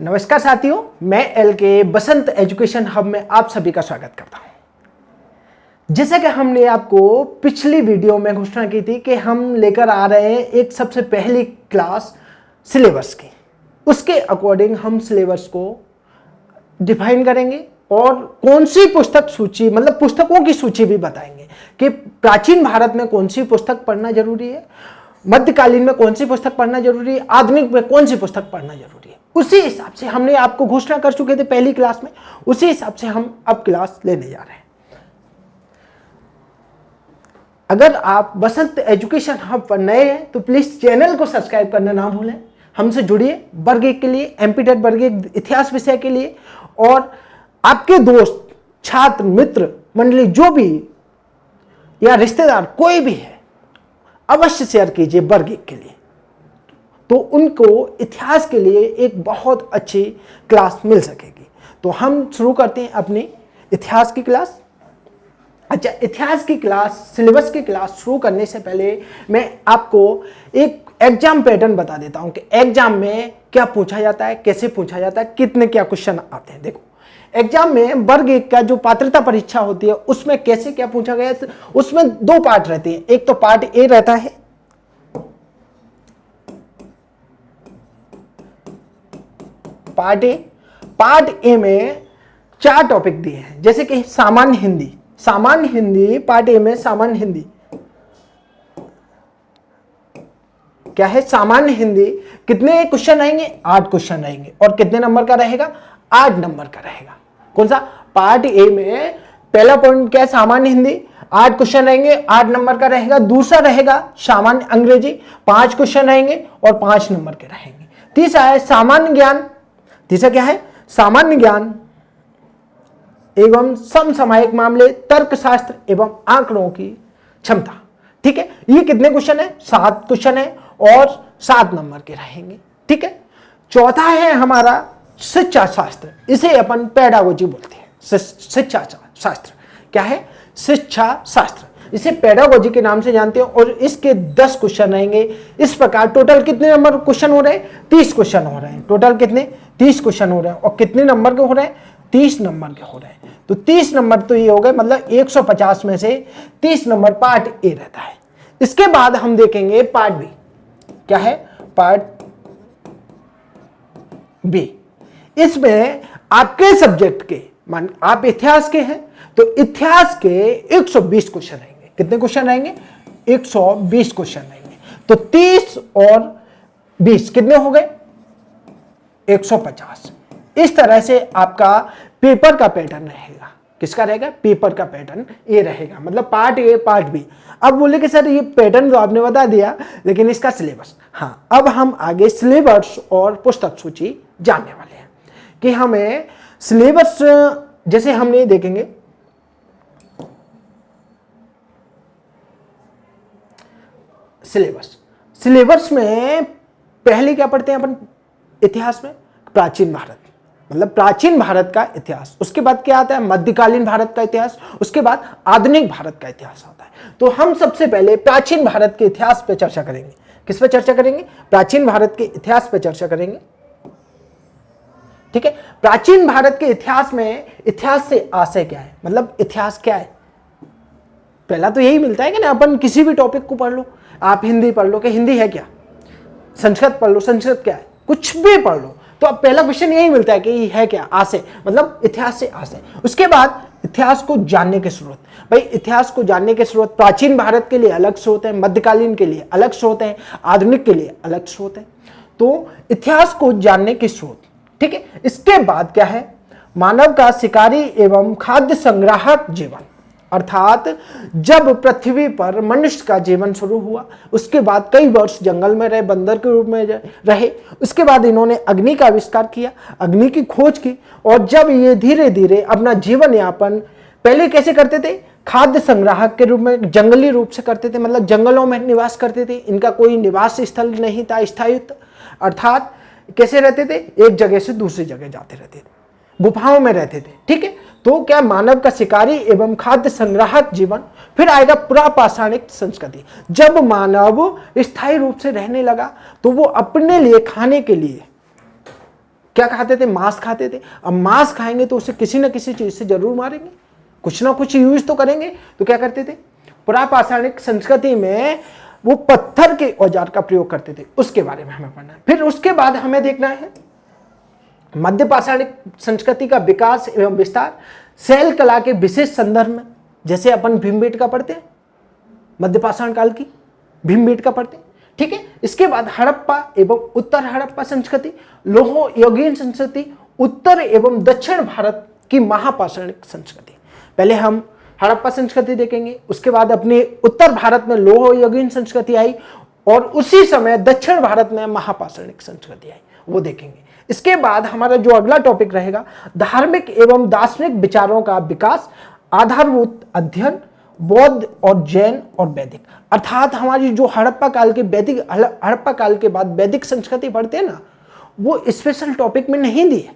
नमस्कार साथियों, मैं एल के बसंत एजुकेशन हब में आप सभी का स्वागत करता हूं। जैसा कि हमने आपको पिछली वीडियो में घोषणा की थी कि हम लेकर आ रहे हैं एक सबसे पहली क्लास सिलेबस की। उसके अकॉर्डिंग हम सिलेबस को डिफाइन करेंगे और कौन सी पुस्तक सूची, मतलब पुस्तकों की सूची भी बताएंगे कि प्राचीन भारत में कौन सी पुस्तक पढ़ना जरूरी है, मध्यकालीन में कौन सी पुस्तक पढ़ना जरूरी है, आधुनिक में कौन सी पुस्तक पढ़ना जरूरी है। उसी हिसाब से हमने आपको घोषणा कर चुके थे पहली क्लास में, उसी हिसाब से हम अब क्लास लेने जा रहे हैं। अगर आप बसंत एजुकेशन हब पर नए हैं तो प्लीज चैनल को सब्सक्राइब करना ना भूलें। हमसे जुड़िए वर्ग 1 के लिए, एमपी टेट वर्ग 1 इतिहास विषय के लिए, और आपके दोस्त, छात्र, मित्र मंडली जो भी या रिश्तेदार कोई भी है, अवश्य शेयर कीजिए वर्ग 1 के लिए, तो उनको इतिहास के लिए एक बहुत अच्छी क्लास मिल सकेगी। तो हम शुरू करते हैं अपनी इतिहास की क्लास। अच्छा, इतिहास की क्लास, सिलेबस की क्लास शुरू करने से पहले मैं आपको एक एग्जाम पैटर्न बता देता हूं कि एग्जाम में क्या पूछा जाता है, कैसे पूछा जाता है, कितने क्या क्वेश्चन आते हैं। देखो, एग्जाम में वर्ग 1 का जो पात्रता परीक्षा होती है उसमें कैसे क्या पूछा गया है, उसमें 2 पार्ट रहते हैं। एक तो पार्ट ए रहता है, पार्ट ए में 4 टॉपिक दिए हैं, जैसे कि सामान्य हिंदी पार्ट ए में सामान्य हिंदी क्या है, सामान्य हिंदी कितने क्वेश्चन आएंगे, 8 क्वेश्चन आएंगे, और कितने नंबर का रहेगा, 8 नंबर का रहेगा। कौन सा, पार्ट ए में पहला पॉइंट क्या है, सामान्य हिंदी, 8 क्वेश्चन रहेंगे, 8 नंबर का रहेगा। दूसरा रहेगा सामान्य अंग्रेजी, 5 क्वेश्चन रहेंगे और 5 नंबर के रहेंगे। तीसरा है सामान्य ज्ञान, तीसरा क्या है, सामान्य ज्ञान एवं समसामयिक मामले, तर्कशास्त्र एवं आंकड़ों की क्षमता। ठीक है, ये कितने क्वेश्चन है, 7 क्वेश्चन है और 7 नंबर के रहेंगे। ठीक है, चौथा है हमारा शिक्षा शास्त्र, इसे अपन पेडागोजी बोलते हैं। शिक्षा शास्त्र क्या है, शिक्षा शास्त्र, इसे पेडागोजी के नाम से जानते हैं, और इसके 10 क्वेश्चन रहेंगे। इस प्रकार टोटल कितने नंबर क्वेश्चन हो रहे हैं, 30 क्वेश्चन हो रहे हैं। टोटल कितने, 30 क्वेश्चन हो रहे हैं, और कितने नंबर के हो रहे हैं, 30 नंबर के हो रहे हैं। तो 30 नंबर तो ये हो गए, मतलब 150 में से 30 नंबर पार्ट ए रहता है। इसके बाद हम देखेंगे पार्ट बी, क्या है, पार्ट बी। इसमें आपके सब्जेक्ट के, मान आप इतिहास के हैं तो इतिहास के 120 क्वेश्चन रहेंगे। कितने क्वेश्चन रहेंगे, 120 क्वेश्चन रहेंगे। तो 30 और 20 कितने हो गए, 150। इस तरह से आपका पेपर का पैटर्न रहेगा। किसका रहेगा, पेपर का पैटर्न ये रहेगा, मतलब पार्ट ए पार्ट बी। अब बोले कि सर ये पैटर्न तो आपने बता दिया, लेकिन इसका सिलेबस, हाँ, अब हम आगे सिलेबस और पुस्तक सूची जानने वाले हैं कि हमें सिलेबस, जैसे हमने देखेंगे सिलेबस में पहले क्या पढ़ते हैं अपन इतिहास में, प्राचीन भारत, मतलब प्राचीन भारत का इतिहास। उसके बाद क्या आता है, मध्यकालीन भारत का इतिहास। उसके बाद आधुनिक भारत का इतिहास आता है। तो हम सबसे पहले प्राचीन भारत के इतिहास पे चर्चा करेंगे। किस पे चर्चा करेंगे, प्राचीन भारत के इतिहास पे चर्चा करेंगे। ठीक है, प्राचीन भारत के इतिहास में इतिहास से आशय क्या है, मतलब इतिहास क्या है। पहला तो यही मिलता है कि ना, अपन किसी भी टॉपिक को पढ़ लो, आप हिंदी पढ़ लो कि हिंदी है क्या, संस्कृत पढ़ लो, संस्कृत क्या है, कुछ भी पढ़ लो, तो अब पहला क्वेश्चन यही मिलता है कि ये है क्या, आशय, मतलब इतिहास से आशय। उसके बाद इतिहास को जानने के स्रोत, भाई इतिहास को जानने के स्रोत प्राचीन भारत के लिए अलग स्रोत है, मध्यकालीन के लिए अलग स्रोत है, आधुनिक के लिए अलग स्रोत है। तो इतिहास को जानने के स्रोत, ठीक है। इसके बाद क्या है, मानव का शिकारी एवं खाद्य संग्राहक जीवन, अर्थात जब पृथ्वी पर मनुष्य का जीवन शुरू हुआ, उसके बाद कई वर्ष जंगल में रहे, बंदर के रूप में रहे। उसके बाद इन्होंने अग्नि का आविष्कार किया, अग्नि की खोज की, और जब ये धीरे धीरे अपना जीवन यापन पहले कैसे करते थे, खाद्य संग्राहक के रूप में, जंगली रूप से करते थे, मतलब जंगलों में निवास करते थे। इनका कोई निवास स्थल नहीं था स्थायी, अर्थात कैसे रहते थे, एक जगह से दूसरी जगह जाते रहते थे, गुफाओं में रहते थे। ठीक है, तो क्या, मानव का शिकारी एवं खाद्य संग्राहक जीवन। फिर आएगा पुरापाषाणिक संस्कृति, जब मानव स्थायी रूप से रहने लगा तो वो अपने लिए खाने के लिए क्या खाते थे? मांस खाते थे। अब मांस खाएंगे तो उसे किसी न किसी चीज से जरूर मारेंगे, कुछ ना कुछ यूज तो करेंगे। तो क्या करते थे? पुरापाषाणिक संस्कृति में वो पत्थर के औजार का प्रयोग करते थे, उसके बारे में हमें पढ़ना है। फिर उसके बाद हमें देखना है मध्य पाषाणिक संस्कृति का विकास एवं विस्तार, शैल कला के विशेष संदर्भ में, जैसे अपन भीमबेटका पढ़ते हैं, मध्य पाषाण काल की भीमबेटका पढ़ते हैं, ठीक है। इसके बाद हड़प्पा एवं उत्तर हड़प्पा संस्कृति, लोह यौगिक संस्कृति, उत्तर एवं दक्षिण भारत की महापाषाणिक संस्कृति। पहले हम हड़प्पा संस्कृति देखेंगे, उसके बाद अपने उत्तर भारत में लोह यौगिक संस्कृति आई और उसी समय दक्षिण भारत में महापाषाणिक संस्कृति आई, वो देखेंगे। इसके बाद हमारा जो अगला टॉपिक रहेगा, धार्मिक एवं दार्शनिक विचारों का विकास, आधारभूत अध्ययन, बौद्ध और जैन और वैदिक। अर्थात हमारी जो हड़प्पा काल के हड़प्पा काल के बाद वैदिक संस्कृति पढ़ते हैं ना, वो स्पेशल टॉपिक में नहीं दिए।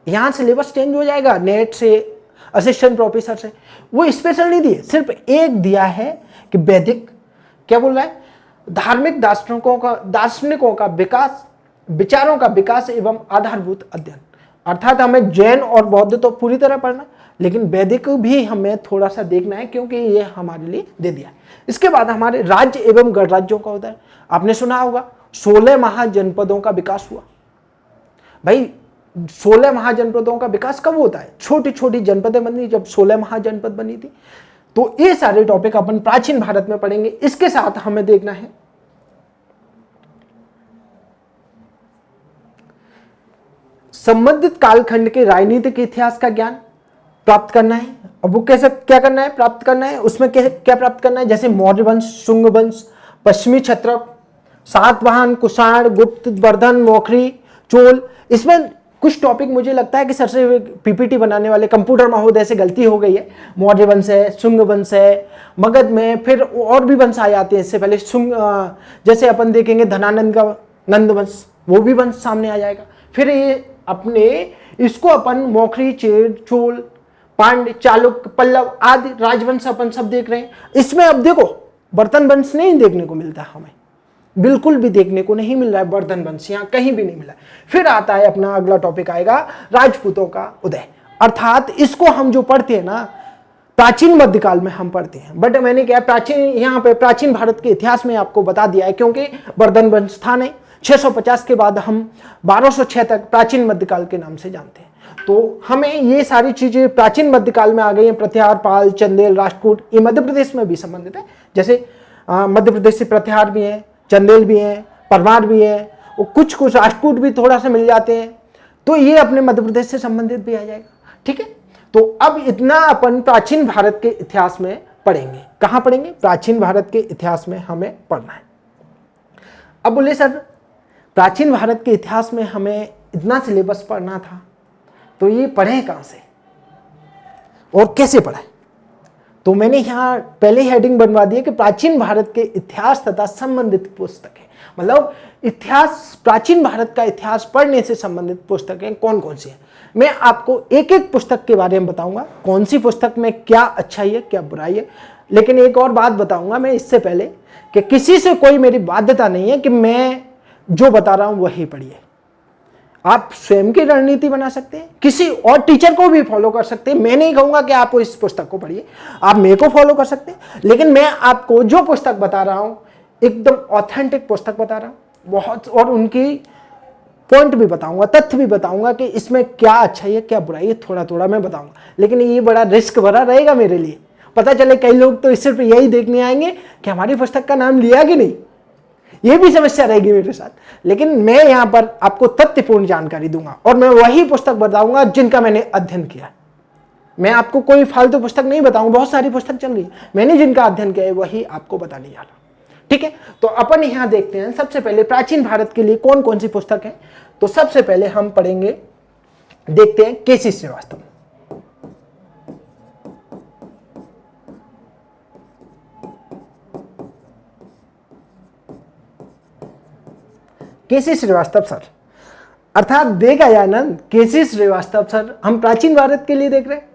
यहाँ सिलेबस चेंज हो जाएगा नेट से, असिस्टेंट प्रोफेसर से, वो स्पेशल नहीं दिए, सिर्फ एक दिया है कि वैदिक क्या बोल रहा है, धार्मिक दार्शनिकों का विकास, विचारों का विकास एवं आधारभूत अध्ययन। अर्थात हमें जैन और बौद्ध तो पूरी तरह पढ़ना, लेकिन वैदिक भी हमें थोड़ा सा देखना है, क्योंकि ये हमारे लिए दे दिया। इसके बाद हमारे राज्य एवं गणराज्यों का उदय। आपने सुना होगा 16 महाजनपदों का विकास हुआ। भाई 16 महाजनपदों का विकास कब होता है? छोटी छोटी जनपदें बनी जब 16 महाजनपद बनी थी। तो ये सारे टॉपिक अपन प्राचीन भारत में पढ़ेंगे। इसके साथ हमें देखना है संबंधित कालखंड के राजनीतिक इतिहास का ज्ञान प्राप्त करना है। अब वो कैसे क्या करना है, प्राप्त करना है, उसमें क्या प्राप्त करना है, जैसे मौर्य वंश, शुंग वंश, पश्चिमी क्षत्रप, सातवाहन, कुषाण, गुप्त, वर्धन, मौखरी, चोल। इसमें कुछ टॉपिक मुझे लगता है कि सर से पीपीटी बनाने वाले कंप्यूटर महोदय से गलती हो गई है। मौर्य वंश है, शुंग वंश है, मगध में फिर और भी वंश आ जाते हैं इससे पहले। शुंग जैसे अपन देखेंगे धनानंद का नंद वंश, वो भी वंश सामने आ जाएगा। फिर ये अपने इसको अपन मौखरी, चोल, पांड्य, चालुक्य, पल्लव आदि राजवंश अपन सब देख रहे हैं। इसमें अब देखो बर्तन वंश नहीं देखने को मिलता, हमें बिल्कुल भी देखने को नहीं मिल रहा है बर्तन वंश, यहाँ कहीं भी नहीं मिला। फिर आता है अपना अगला टॉपिक आएगा राजपूतों का उदय। अर्थात इसको हम जो पढ़ते हैं ना प्राचीन मध्यकाल में हम पढ़ते हैं, बट मैंने क्या प्राचीन यहाँ पे प्राचीन भारत के इतिहास में आपको बता दिया है, क्योंकि बर्तन वंश था नहीं। 650 के बाद हम 1206 तक प्राचीन मध्यकाल के नाम से जानते हैं। तो हमें ये सारी चीजें प्राचीन मध्यकाल में आ गई हैं। प्रत्याहार, पाल, चंदेल, राष्ट्रकूट, ये मध्य प्रदेश में भी संबंधित है। जैसे मध्य प्रदेश से प्रत्याहार भी है, चंदेल भी है, परमार भी है, और कुछ कुछ राष्ट्रकूट भी थोड़ा सा मिल जाते हैं। तो ये अपने मध्य प्रदेश से संबंधित भी आ जाएगा, ठीक है। तो अब इतना अपन प्राचीन भारत के इतिहास में पढ़ेंगे। कहाँ पढ़ेंगे? प्राचीन भारत के इतिहास में हमें पढ़ना है। अब बोले सर प्राचीन भारत के इतिहास में हमें इतना सिलेबस पढ़ना था, तो ये पढ़ें कहाँ से और कैसे पढ़ें? तो मैंने यहाँ पहले हेडिंग बनवा दी है कि प्राचीन भारत के इतिहास तथा संबंधित पुस्तकें। मतलब इतिहास, प्राचीन भारत का इतिहास पढ़ने से संबंधित पुस्तकें कौन कौन सी हैं। मैं आपको एक एक पुस्तक के बारे में बताऊंगा, कौन सी पुस्तक में क्या अच्छाई है क्या बुराई है। लेकिन एक और बात बताऊंगा मैं इससे पहले कि किसी से कोई मेरी बाध्यता नहीं है कि मैं जो बता रहा हूं वही पढ़िए। आप स्वयं की रणनीति बना सकते हैं, किसी और टीचर को भी फॉलो कर सकते हैं। मैं नहीं कहूंगा कि आप इस पुस्तक को पढ़िए, आप मेरे को फॉलो कर सकते हैं। लेकिन मैं आपको जो पुस्तक बता रहा हूं एकदम ऑथेंटिक पुस्तक बता रहा हूं बहुत, और उनकी पॉइंट भी बताऊंगा, तथ्य भी बताऊंगा कि इसमें क्या अच्छाई है क्या बुराई है, थोड़ा थोड़ा मैं बताऊंगा। लेकिन ये बड़ा रिस्क भरा रहेगा मेरे लिए। पता चले कई लोग तो सिर्फ यही देखने आएंगे कि हमारी पुस्तक का नाम लिया कि नहीं, ये भी समस्या रहेगी मेरे साथ। लेकिन मैं यहाँ पर आपको तथ्यपूर्ण जानकारी दूंगा और मैं वही पुस्तक बताऊंगा जिनका मैंने अध्ययन किया। मैं आपको कोई फालतू पुस्तक नहीं बताऊंगा, बहुत सारी पुस्तक चल रही है, मैंने जिनका अध्ययन किया है वही आपको बताने जा रहा। ठीक है, तो अपन यहाँ देखते हैं सबसे पहले प्राचीन भारत के लिए कौन कौन सी पुस्तक है। तो सबसे पहले हम पढ़ेंगे, देखते हैं केसी श्रीवास्तव। केसी श्रीवास्तव सर, अर्थात देखा जाए ना, केसी श्रीवास्तव सर हम प्राचीन भारत के लिए देख रहे हैं,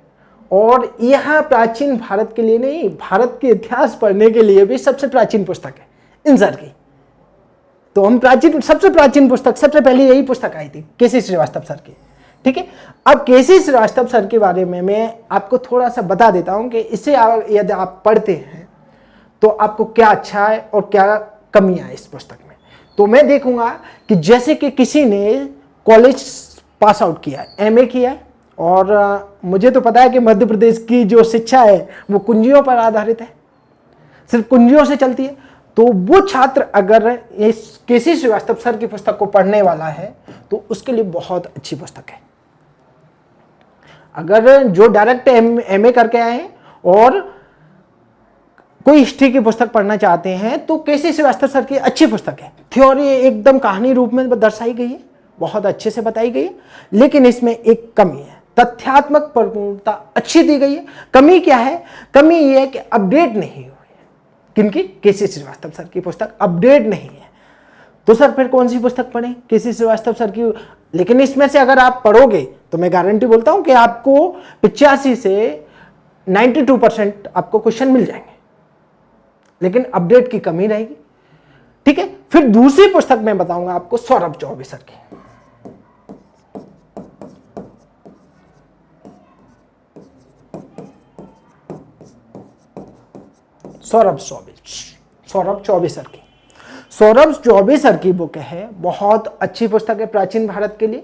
और यह प्राचीन भारत के लिए नहीं, भारत के इतिहास पढ़ने के लिए भी सबसे प्राचीन पुस्तक है इन सर की। तो हम सबसे प्राचीन पुस्तक, सबसे पहले यही पुस्तक आई थी केसी श्रीवास्तव सर की। ठीक है, अब केसी श्रीवास्तव सर के बारे में मैं आपको थोड़ा सा बता देता हूं कि इसे यदि आप पढ़ते हैं तो आपको क्या अच्छा है और क्या कमियां है इस पुस्तक में। तो मैं देखूंगा कि जैसे कि किसी ने कॉलेज पास आउट किया है, एमए किया है, और मुझे तो पता है कि मध्य प्रदेश की जो शिक्षा है वो कुंजियों पर आधारित है, सिर्फ कुंजियों से चलती है। तो वो छात्र अगर इस केसी श्रीवास्तव सर की पुस्तक को पढ़ने वाला है तो उसके लिए बहुत अच्छी पुस्तक है। अगर जो डायरेक्ट एमए करके आए हैं और कोई हिस्ट्री की पुस्तक पढ़ना चाहते हैं तो केसी श्रीवास्तव सर की अच्छी पुस्तक है। थ्योरी एकदम कहानी रूप में दर्शाई गई है, बहुत अच्छे से बताई गई है, लेकिन इसमें एक कमी है, तथ्यात्मक परिपूर्णता अच्छी दी गई है। कमी क्या है? कमी यह है कि अपडेट नहीं हुई है। किनकी? केसी श्रीवास्तव सर की पुस्तक अपडेट नहीं है। तो सर फिर कौन सी पुस्तक पढ़ें? केसी श्रीवास्तव सर की। लेकिन इसमें से अगर आप पढ़ोगे तो मैं गारंटी बोलता हूं कि आपको 85 से 92% आपको क्वेश्चन मिल जाएंगे, लेकिन अपडेट की कमी रहेगी। ठीक है, फिर दूसरी पुस्तक मैं बताऊंगा आपको सौरभ चौबे सर की। सौरभ चौबे सर की। सौरभ चौबे सर की बुक है, बहुत अच्छी पुस्तक है प्राचीन भारत के लिए,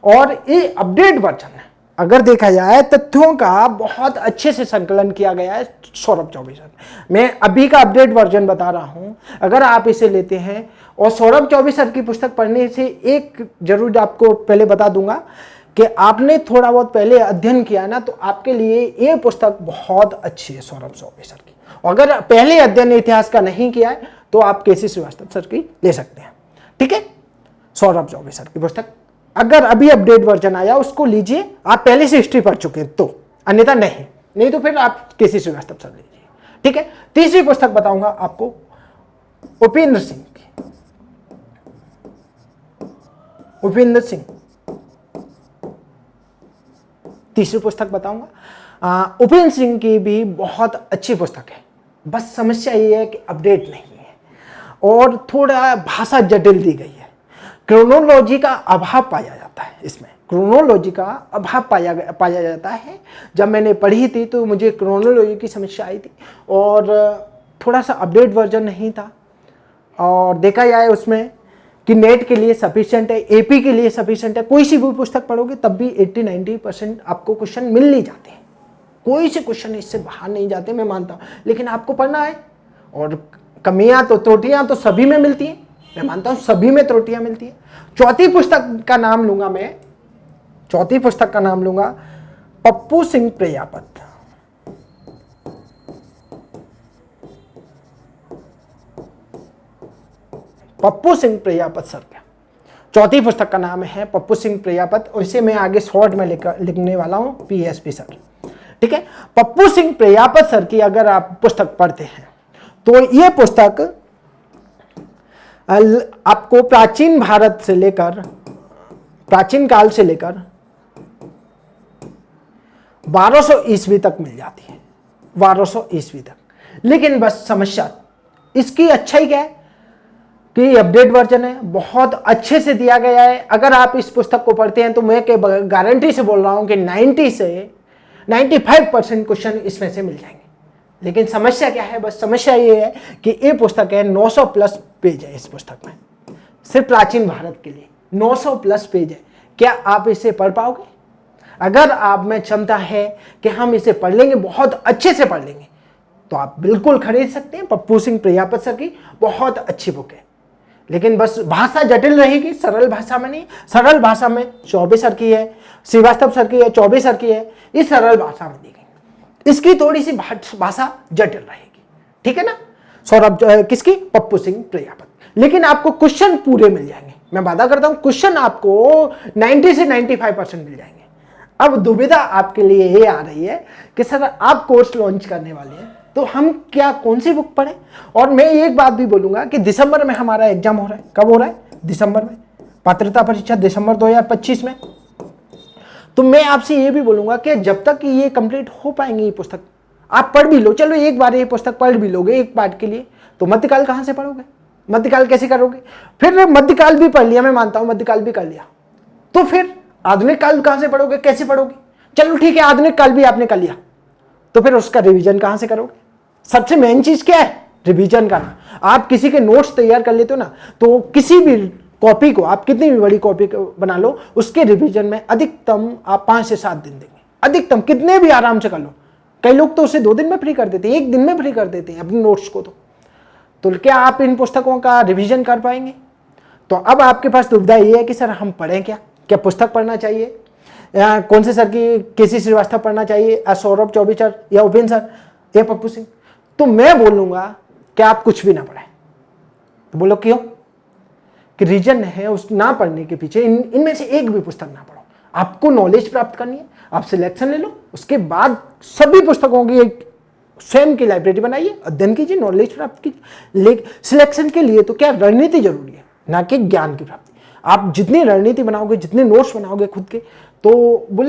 और ये अपडेट वर्जन है। अगर देखा जाए तथ्यों का बहुत अच्छे से संकलन किया गया है सौरभ चौबे सर। मैं अभी का अपडेट वर्जन बता रहा हूं, अगर आप इसे लेते हैं और सौरभ चौबे सर की पुस्तक पढ़ने से एक जरूर आपको पहले बता दूंगा कि आपने थोड़ा बहुत पहले अध्ययन किया ना, तो आपके लिए ये पुस्तक बहुत अच्छी है सौरभ चौबे सर की। अगर पहले अध्ययन इतिहास का नहीं किया है तो आप केसी श्रीवास्तव सर की ले सकते हैं। ठीक है, सौरभ चौबे सर की पुस्तक अगर अभी अपडेट वर्जन आया उसको लीजिए, आप पहले से हिस्ट्री पढ़ चुके हैं तो, अन्यथा नहीं तो फिर आप केसी श्रीवास्तव सर लीजिए। ठीक है, तीसरी पुस्तक बताऊंगा आपको उपेंद्र सिंह की। उपेंद्र सिंह तीसरी पुस्तक बताऊंगा। उपेंद्र सिंह की भी बहुत अच्छी पुस्तक है, बस समस्या ये है कि अपडेट नहीं है और थोड़ा भाषा जटिल दी गई है। क्रोनोलॉजी का अभाव पाया जाता है इसमें, क्रोनोलॉजी का अभाव पाया जाता है। जब मैंने पढ़ी थी तो मुझे क्रोनोलॉजी की समस्या आई थी और थोड़ा सा अपडेट वर्जन नहीं था। और देखा जाए उसमें कि नेट के लिए सफिशिएंट है, एपी के लिए सफिशिएंट है। कोई सी भी पुस्तक पढ़ोगे तब भी 80-90% आपको क्वेश्चन मिल ही जाते हैं, कोई से क्वेश्चन इससे बाहर नहीं जाते, मैं मानता हूँ। लेकिन आपको पढ़ना है, और कमियां तो त्रुटियां तो सभी में मिलती हैं, मैं मानता हूं सभी में त्रुटियां मिलती हैं। चौथी पुस्तक का नाम लूंगा मैं, चौथी पुस्तक का नाम लूंगा पप्पू सिंह प्रजापत। पप्पू सिंह प्रजापत सर का चौथी पुस्तक का नाम है पप्पू सिंह प्रजापत, और इसे मैं आगे शॉर्ट में लिखने वाला हूं पीएसपी सर। ठीक है, पप्पू सिंह प्रजापत सर की अगर आप पुस्तक पढ़ते हैं तो यह पुस्तक आपको प्राचीन भारत से लेकर, प्राचीन काल से लेकर 1200 ईस्वी तक मिल जाती है, 1200 ईस्वी तक। लेकिन बस समस्या इसकी अच्छाई क्या है कि अपडेट वर्जन है, बहुत अच्छे से दिया गया है। अगर आप इस पुस्तक को पढ़ते हैं तो मैं गारंटी से बोल रहा हूं कि 90 से 95% क्वेश्चन इसमें से मिल जाएंगे। लेकिन समस्या क्या है? बस समस्या ये है कि ये पुस्तक है 900 प्लस पेज है इस पुस्तक में, सिर्फ प्राचीन भारत के लिए 900 प्लस पेज है। क्या आप इसे पढ़ पाओगे? अगर आप में क्षमता है कि हम इसे पढ़ लेंगे, बहुत अच्छे से पढ़ लेंगे, तो आप बिल्कुल खरीद सकते हैं। पप्पू सिंह प्रजापत सर की बहुत अच्छी बुक है, लेकिन बस भाषा जटिल रहेगी, सरल भाषा में नहीं। सरल भाषा में चौबे सर की है, श्रीवास्तव सर की है, चौबे सर की है, इस सरल भाषा में दी गई। इसकी थोड़ी सी भाषा जटिल रहेगी। ठीक है ना? सौरभ किसकी? पप्पू सिंह प्रजापत। लेकिन आपको क्वेश्चन पूरे मिल जाएंगे, मैं वादा करता हूं क्वेश्चन आपको 90 से 95% मिल जाएंगे। अब दुविधा आपके लिए ये आ रही है कि सर आप कोर्स लॉन्च करने वाले हैं तो हम क्या कौन सी बुक पढ़ें? और मैं एक बात भी बोलूंगा कि दिसंबर में हमारा एग्जाम हो रहा है। कब हो रहा है? दिसंबर में, पात्रता परीक्षा दिसंबर 2025 में। तो मैं आपसे ये भी बोलूंगा कि जब तक ये कंप्लीट हो पाएंगे ये पुस्तक, आप पढ़ भी लो, चलो एक बार ये पुस्तक पढ़ भी लोगे एक पार्ट के लिए, तो मध्यकाल कहां से पढ़ोगे? मध्यकाल कैसे करोगे? फिर मध्यकाल भी पढ़ लिया, मैं मानता हूं मध्यकाल भी कर लिया, तो फिर आधुनिक काल कहां से पढ़ोगे, कैसे पढ़ोगे? चलो ठीक है, आधुनिक काल भी आपने कर लिया, तो फिर उसका रिवीजन कहां से करोगे? सबसे मेन चीज क्या है? रिवीजन करना। आप किसी के नोट्स तैयार कर लेते हो ना, तो किसी भी कॉपी को आप कितनी भी बड़ी कॉपी बना लो, उसके रिवीजन में अधिकतम आप 5 से 7 दिन देंगे, अधिकतम, कितने भी आराम से कर लो। कई लोग तो उसे 2 दिन में फ्री कर देते हैं, 1 दिन में फ्री कर देते हैं अपने नोट्स को। तो क्या आप इन पुस्तकों का रिवीजन कर पाएंगे? तो अब आपके पास दुविधा ये है कि सर हम पढ़ें क्या पुस्तक पढ़ना चाहिए, या कौन से सर की, केसी श्रीवास्तव पढ़ना चाहिए, सौरभ चौबे सर, या उपेंद्र सर, या पप्पू सिंह? तो मैं बोलूंगा कि आप कुछ भी ना पढ़ें। तो बोलो क्यों? कि रीजन है उस ना पढ़ने के पीछे, इनमें से एक भी पुस्तक ना पढ़ो। आपको नॉलेज प्राप्त करनी है, आप सिलेक्शन ले लो, उसके बाद सभी पुस्तकों की एक स्वयं की लाइब्रेरी बनाइए, अध्ययन कीजिए, नॉलेज प्राप्त कीजिए। लेकिन सिलेक्शन के लिए तो क्या रणनीति जरूरी है, ना कि ज्ञान की प्राप्ति। आप जितनी रणनीति बनाओगे, जितने नोट्स बनाओगे खुद के, तो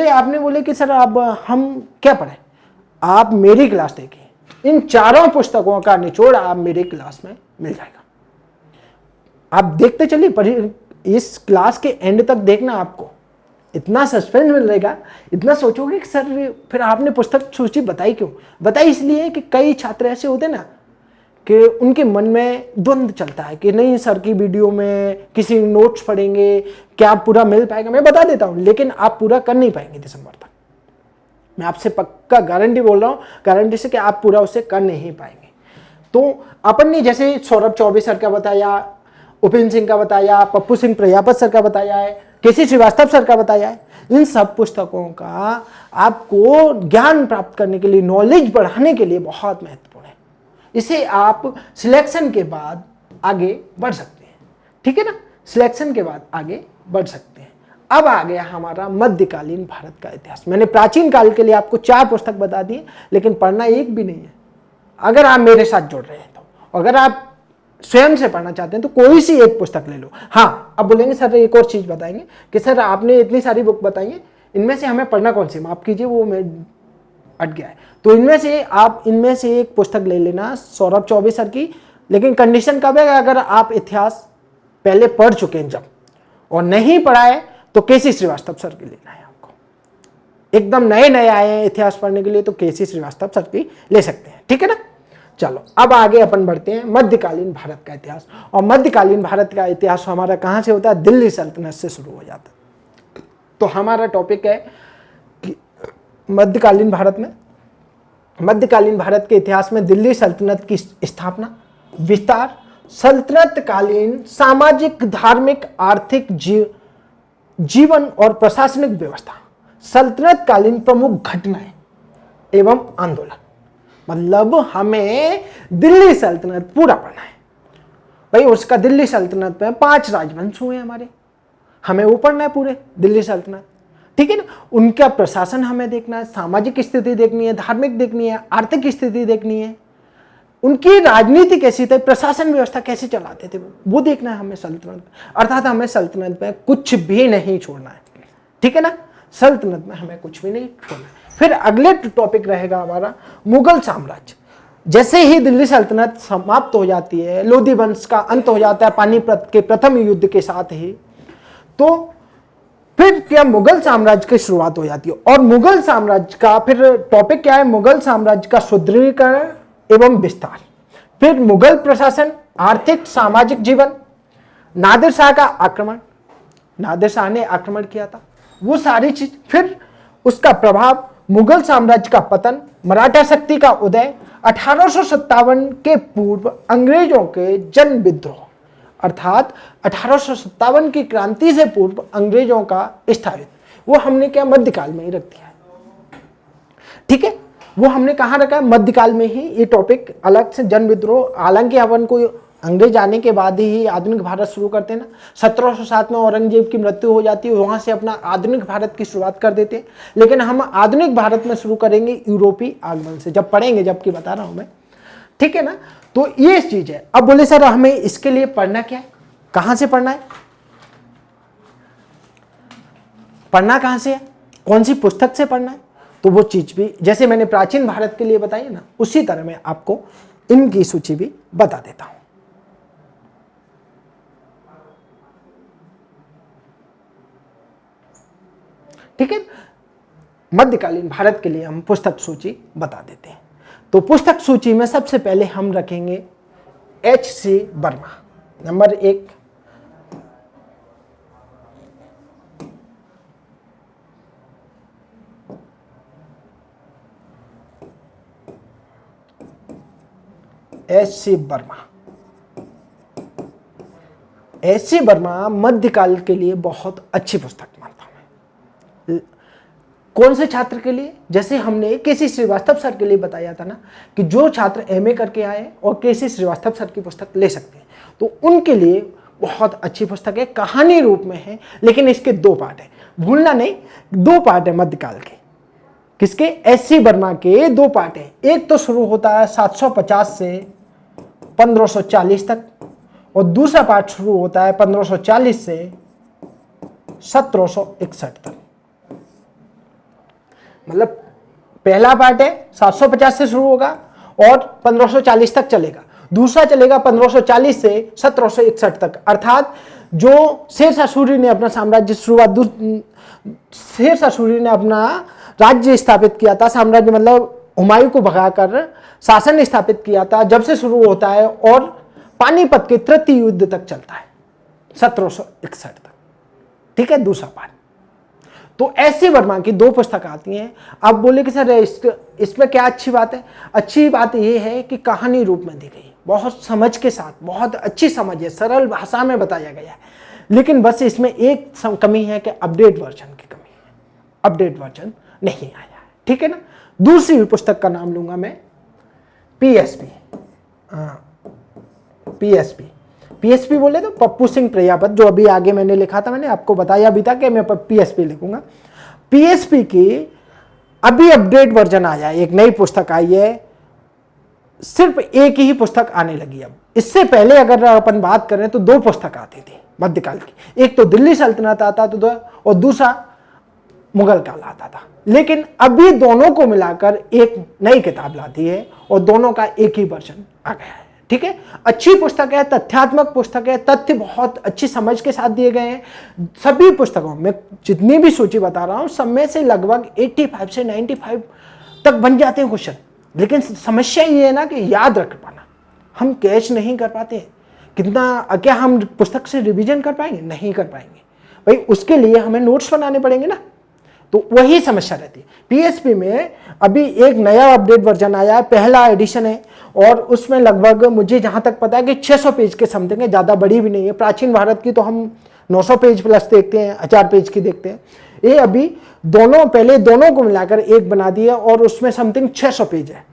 आपने बोले कि सर अब हम क्या पढ़ें? आप मेरी क्लास देखिए, इन चारों पुस्तकों का निचोड़ आप मेरे क्लास में मिल जाएगा। आप देखते चलिए, इस क्लास के एंड तक देखना, आपको इतना सस्पेंस मिल रहेगा, इतना सोचोगे कि सर फिर आपने पुस्तक सूची बताई क्यों? बताई इसलिए कि कई छात्र ऐसे होते ना कि उनके मन में द्वंद्व चलता है कि नहीं सर की वीडियो में किसी नोट्स पढ़ेंगे, क्या पूरा मिल पाएगा? मैं बता देता हूं, लेकिन आप पूरा कर नहीं पाएंगे दिसंबर तक। मैं आपसे पक्का गारंटी बोल रहा हूं, गारंटी से कि आप पूरा उसे कर नहीं पाएंगे। तो अपन ने जैसे सौरभ चौबे सर का बताया, उपेंद्र सिंह का बताया, पप्पू सिंह प्रजापत सर का बताया है, केसी श्रीवास्तव सर का बताया है, इन सब पुस्तकों का आपको ज्ञान प्राप्त करने के लिए, नॉलेज बढ़ाने के लिए बहुत महत्वपूर्ण है। इसे आप सिलेक्शन के बाद आगे बढ़ सकते हैं, ठीक है ना? सिलेक्शन के बाद आगे बढ़ सकते हैं। अब आ गया हमारा मध्यकालीन भारत का इतिहास। मैंने प्राचीन काल के लिए आपको 4 पुस्तक बता दिए, लेकिन पढ़ना एक भी नहीं है अगर आप मेरे साथ जुड़ रहे हैं तो। अगर आप स्वयं से पढ़ना चाहते हैं तो कोई सी एक पुस्तक ले लो। हाँ, अब बोलेंगे सर एक और चीज बताएंगे कि सर आपने इतनी सारी बुक बताई है, इनमें से हमें पढ़ना कौन सी? माफ कीजिए, वो मैं अट गया है। तो इनमें से एक पुस्तक ले लेना सौरभ चौबे सर की, लेकिन कंडीशन कब है? अगर आप इतिहास पहले पढ़ चुके हैं जब, और नहीं पढ़ा है तो केसी श्रीवास्तव सर की लेना है आपको। एकदम नए आए हैं इतिहास पढ़ने के लिए तो केसी श्रीवास्तव सर की ले सकते हैं, ठीक है ना? चलो अब आगे अपन बढ़ते हैं मध्यकालीन भारत का इतिहास। और मध्यकालीन भारत का इतिहास हमारा कहां से होता है? दिल्ली सल्तनत से शुरू हो जाता है। तो हमारा टॉपिक है कि मध्यकालीन भारत के इतिहास में दिल्ली सल्तनत की स्थापना, विस्तार, सल्तनत कालीन सामाजिक, धार्मिक, आर्थिक जीवन और प्रशासनिक व्यवस्था, सल्तनत कालीन प्रमुख घटनाएं एवं आंदोलन। मतलब हमें दिल्ली सल्तनत पूरा पढ़ना है भाई। उसका दिल्ली सल्तनत में 5 राजवंश हुए हमारे, हमें वो पढ़ना है पूरे दिल्ली सल्तनत, ठीक है ना? उनका प्रशासन हमें देखना है, सामाजिक स्थिति देखनी है, धार्मिक देखनी है, आर्थिक स्थिति देखनी है, उनकी राजनीति कैसी थी, प्रशासन व्यवस्था कैसे चलाते थे वो देखना है हमें सल्तनत। अर्थात हमें सल्तनत में कुछ भी नहीं छोड़ना है, ठीक है ना? सल्तनत में हमें कुछ भी नहीं छोड़ना है। फिर अगले टॉपिक रहेगा हमारा मुगल साम्राज्य। जैसे ही दिल्ली सल्तनत समाप्त हो जाती है, लोधी वंश का अंत हो जाता है पानीपत के प्रथम युद्ध के साथ ही, तो फिर क्या मुगल साम्राज्य की शुरुआत हो जाती है। और मुगल साम्राज्य का फिर टॉपिक क्या है? मुगल साम्राज्य का सुदृढ़ीकरण एवं विस्तार, फिर मुगल प्रशासन, आर्थिक सामाजिक जीवन, नादिर शाह का आक्रमण, नादिर शाह ने आक्रमण किया था, वो सारी चीज, फिर उसका प्रभाव, मुगल साम्राज्य का पतन, मराठा शक्ति का उदय, 1857 के पूर्व अंग्रेजों के जन विद्रोह, अर्थात 1857 की क्रांति से पूर्व अंग्रेजों का स्थापित, वो हमने क्या मध्यकाल में ही रख दिया है, ठीक है? वो हमने कहाँ रखा है? मध्यकाल में ही। ये टॉपिक अलग से जन विद्रोह, हालांकि अपन को अंग्रेज आने के बाद ही आधुनिक भारत शुरू करते हैं ना। 1707 में औरंगजेब की मृत्यु हो जाती है, वहां से अपना आधुनिक भारत की शुरुआत कर देते हैं। लेकिन हम आधुनिक भारत में शुरू करेंगे यूरोपीय आगमन से, जब पढ़ेंगे, जबकि बता रहा हूं मैं, ठीक है ना? तो ये चीज है। अब बोले सर हमें इसके लिए पढ़ना क्या है, कहां से पढ़ना है, पढ़ना कहां से है, कौन सी पुस्तक से पढ़ना है? तो वो चीज भी जैसे मैंने प्राचीन भारत के लिए बताई ना, उसी तरह मैं आपको इनकी सूची भी बता देता हूं। ठीक है, मध्यकालीन भारत के लिए हम पुस्तक सूची बता देते हैं। तो पुस्तक सूची में सबसे पहले हम रखेंगे H.C. Verma, number 1। H.C. Verma. H.C. Verma मध्यकाल के लिए बहुत अच्छी पुस्तक मानता हूं मैं। कौन से छात्र के लिए? जैसे हमने केसी श्रीवास्तव सर के लिए बताया था ना कि जो छात्र एमए करके आए और केसी श्रीवास्तव सर की पुस्तक ले सकते हैं, तो उनके लिए बहुत अच्छी पुस्तक है, कहानी रूप में है, लेकिन इसके 2 पार्ट है, भूलना नहीं, 2 पार्ट है मध्यकाल के। किसके? H.C. वर्मा के 2 पार्ट है। एक तो शुरू होता है 750 से 1540 तक, और दूसरा पार्ट शुरू होता है 1540 से 1761 तक। मतलब पहला पार्ट है 750 से शुरू होगा और 1540 तक चलेगा, दूसरा चलेगा 1540 से 1761 तक। अर्थात जो शेरशाह सूरी ने अपना साम्राज्य शेरशाह सूरी ने अपना राज्य स्थापित किया था, साम्राज्य मतलब हुमायूं को भगाकर शासन स्थापित किया था, जब से शुरू होता है और पानीपत के तृतीय युद्ध तक चलता है 1761 तक। ठीक है, दूसरा पार्ट। तो H.C. वर्मा की 2 पुस्तक आती हैं। आप बोले कि सर इसमें क्या अच्छी बात है? अच्छी बात यह है कि कहानी रूप में दी गई, बहुत समझ के साथ, बहुत अच्छी समझ है, सरल भाषा में बताया गया है। लेकिन बस इसमें एक कमी है कि अपडेट वर्जन की कमी है, अपडेट वर्जन नहीं आया है। ठीक है ना। दूसरी पुस्तक का नाम लूंगा मैं PSP। PSP बोले तो पप्पू सिंह प्रजापत, जो अभी आगे मैंने लिखा था, मैंने आपको बताया भी था कि मैं PSP लिखूंगा। PSP की अभी अपडेट वर्जन आया है, एक नई पुस्तक आई है, सिर्फ एक ही पुस्तक आने लगी अब। इससे पहले अगर अपन बात करें तो 2 पुस्तक आती थी मध्यकाल की, एक तो दिल्ली सल्तनत आता था और दूसरा मुगल काल आता था। लेकिन अभी दोनों को मिलाकर एक नई किताब लाती है और दोनों का एक ही वर्जन आ गया है। ठीक है, अच्छी पुस्तक है, तथ्यात्मक पुस्तक है, तथ्य बहुत अच्छी समझ के साथ दिए गए हैं। सभी पुस्तकों में जितनी भी सूची बता रहा हूं, सब में से लगभग 85 से 95 तक बन जाते हैं क्वेश्चन। लेकिन समस्या ये है ना कि याद रख पाना, हम कैच नहीं कर पाते हैं। कितना क्या हम पुस्तक से रिवीजन कर पाएंगे? नहीं कर पाएंगे भाई, उसके लिए हमें नोट्स बनाने पड़ेंगे ना, तो वही समस्या रहती है। PSP में अभी एक नया अपडेट वर्जन आया है, पहला एडिशन है, और उसमें लगभग मुझे जहां तक पता है कि 600 पेज के समथिंग है, ज़्यादा बड़ी भी नहीं है। प्राचीन भारत की तो हम 900 पेज प्लस देखते हैं, 1000 पेज की देखते हैं। ये अभी पहले दोनों को मिलाकर एक बना दिया और उसमें समथिंग 600 पेज है।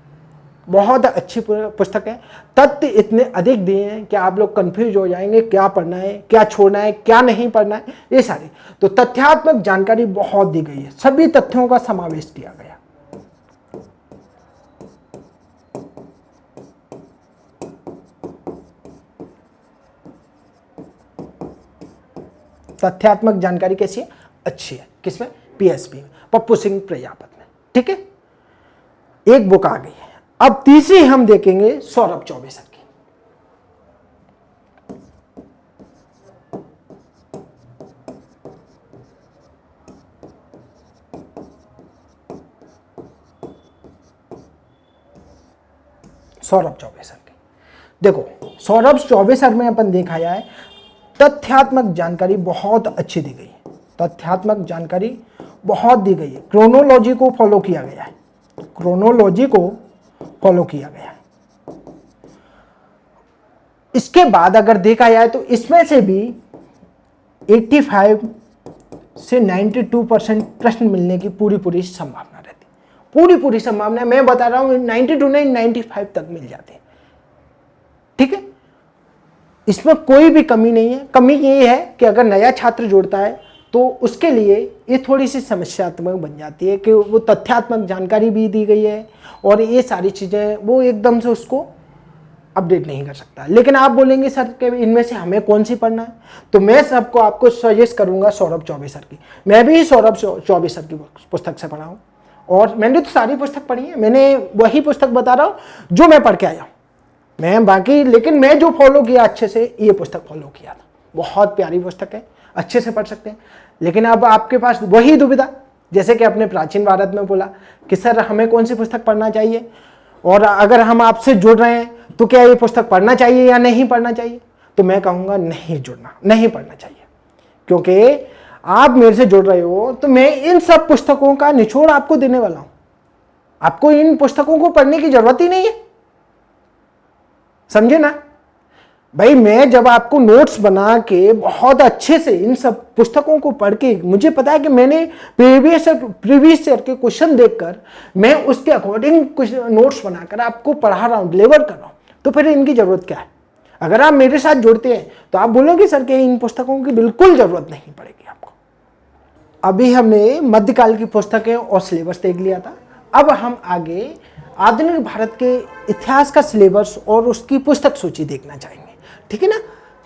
बहुत अच्छी पुस्तक है, तथ्य इतने अधिक दिए हैं कि आप लोग कंफ्यूज हो जाएंगे, क्या पढ़ना है, क्या छोड़ना है, क्या नहीं पढ़ना है, ये सारी। तो तथ्यात्मक जानकारी बहुत दी गई है, सभी तथ्यों का समावेश किया गया। तथ्यात्मक जानकारी कैसी है? अच्छी है। किसमें? PSP में, पप्पू सिंह प्रजापत में। ठीक है, एक बुक आ गई है। अब तीसरी हम देखेंगे सौरभ चौबे सर की। सौरभ चौबे सर की देखो, सौरभ चौबे सर में अपन देखा है तथ्यात्मक जानकारी बहुत अच्छी दी गई है, तथ्यात्मक जानकारी बहुत दी गई है। क्रोनोलॉजी को फॉलो किया गया है, क्रोनोलॉजी को फॉलो किया गया है। इसके बाद अगर देखा जाए तो इसमें से भी 85 से 92% प्रश्न मिलने की पूरी संभावना रहती, पूरी संभावना। मैं बता रहा हूं 92 नहीं 95 तक मिल जाते। ठीक है, इसमें कोई भी कमी नहीं है। कमी ये है कि अगर नया छात्र जुड़ता है तो उसके लिए ये थोड़ी सी समस्यात्मक बन जाती है कि वो तथ्यात्मक जानकारी भी दी गई है और ये सारी चीज़ें वो एकदम से उसको अपडेट नहीं कर सकता। लेकिन आप बोलेंगे सर कि इनमें से हमें कौन सी पढ़ना है, तो मैं आपको सजेस्ट करूंगा सौरभ चौबे सर की। मैं भी सौरभ चौबे सर की पुस्तक से पढ़ा हूँ और मैंने तो सारी पुस्तक पढ़ी है। मैंने वही पुस्तक बता रहा हूँ जो मैं पढ़ के आया हूँ, मैं बाकी, लेकिन मैं जो फॉलो किया अच्छे से, ये पुस्तक फॉलो किया था। बहुत प्यारी पुस्तक है, अच्छे से पढ़ सकते हैं। लेकिन अब आपके पास वही दुविधा जैसे कि अपने प्राचीन भारत में बोला कि सर हमें कौन सी पुस्तक पढ़ना चाहिए, और अगर हम आपसे जुड़ रहे हैं तो क्या ये पुस्तक पढ़ना चाहिए या नहीं पढ़ना चाहिए, तो मैं कहूँगा नहीं जुड़ना, नहीं पढ़ना चाहिए। क्योंकि आप मेरे से जुड़ रहे हो तो मैं इन सब पुस्तकों का निचोड़ आपको देने वाला हूँ। आपको इन पुस्तकों को पढ़ने की जरूरत ही नहीं है, समझे ना भाई। मैं जब आपको नोट्स बना के बहुत अच्छे से इन सब पुस्तकों को पढ़ के, मुझे पता है कि मैंने प्रीवियस ईयर के क्वेश्चन देखकर मैं उसके अकॉर्डिंग कुछ नोट्स बनाकर आपको पढ़ा रहा हूँ, डिलीवर कर रहा हूँ, तो फिर इनकी जरूरत क्या है। अगर आप मेरे साथ जुड़ते हैं तो आप बोलोगे सर कि इन पुस्तकों की बिल्कुल जरूरत नहीं पड़ेगी आपको। अभी हमने मध्यकाल की पुस्तकें और सिलेबस देख लिया था। अब हम आगे आधुनिक भारत के इतिहास का सिलेबस और उसकी पुस्तक सूची देखना चाहेंगे, ठीक है ना।